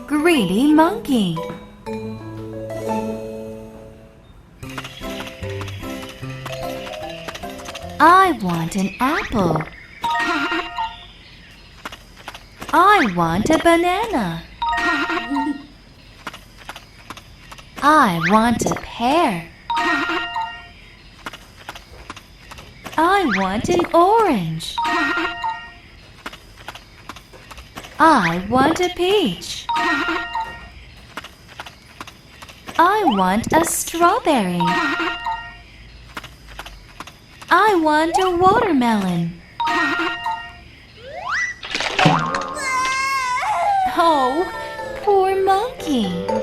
Greedy monkey. I want an apple. I want a banana. I want a pear. I want an orange. I want a peach. I want a strawberry. I want a watermelon. Oh, poor monkey.